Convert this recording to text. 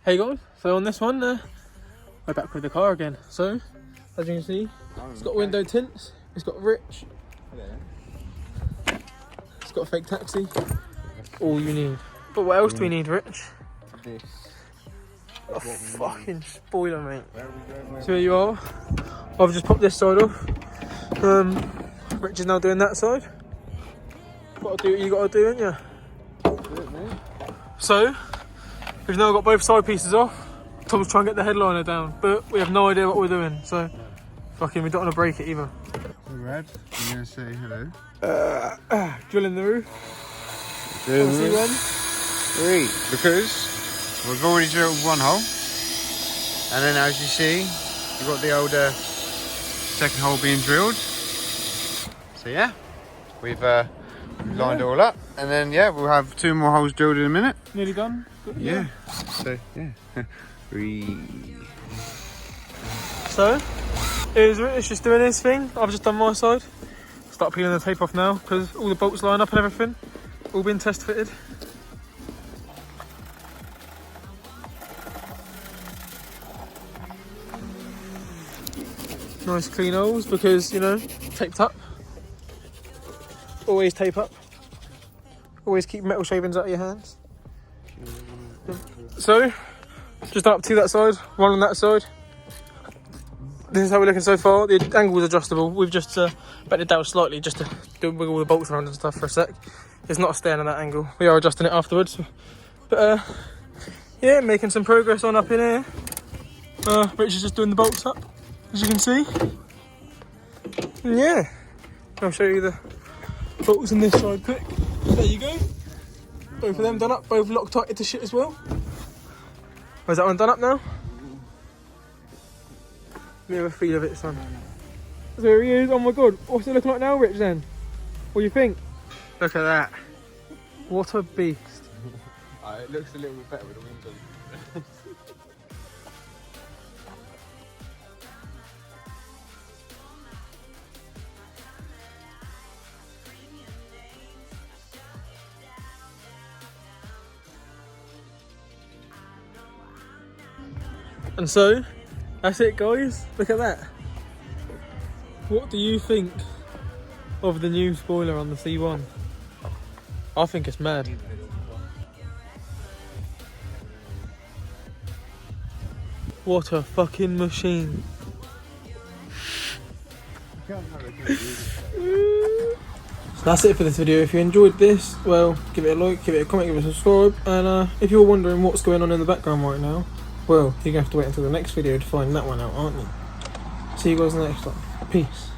Hey guys, so on this one, we're back with the car again. So, as you can see, it's got window tints, it's got rich, it's got a fake taxi, all you need. But what else do we need, Rich? This. A fucking spoiler, mate. So here you are. I've just popped this side off. Rich is now doing that side. Gotta do what you gotta do, ain't you? So, we've now got both side pieces off. Tom's trying to get the headliner down, but we have no idea what we're doing, so fucking we don't want to break it either. Red, I'm gonna say hello. Drilling the roof. Drilling one. 3, because we've already drilled one hole, and then as you see, you've got the older second hole being drilled. So yeah, we've lined it all up, and then yeah, we'll have 2 more holes drilled in a minute. Nearly done. Yeah. So yeah. 3. So, it's just doing his thing. I've just done my side. Start peeling the tape off now because all the bolts line up and everything, all been test fitted. Nice clean holes because, you know, taped up. Always tape up. Always keep metal shavings out of your hands. So, just up to that side, one on that side. This is how we're looking so far. The angle's adjustable. We've just bent it down slightly just to wiggle the bolts around and stuff for a sec. It's not staying on that angle. We are adjusting it afterwards. But yeah, making some progress on up in here. Rich is just doing the bolts up, as you can see. And yeah, I'll show you the bolts on this side quick. There you go. Both of them done up, both locked tight into shit as well. Is that one done up now? Let me have a feel of it, son. So here he is. Oh my god, what's it looking like now, Rich, then? What do you think? Look at that. What a beast. It looks a little bit better with the wings on. And so, that's it, guys. Look at that. What do you think of the new spoiler on the C1? I think it's mad. What a fucking machine. That's it for this video. If you enjoyed this, well, give it a like, give it a comment, give it a subscribe. And if you're wondering what's going on in the background right now, well, you're going to have to wait until the next video to find that one out, aren't you? See you guys in the next one. Peace.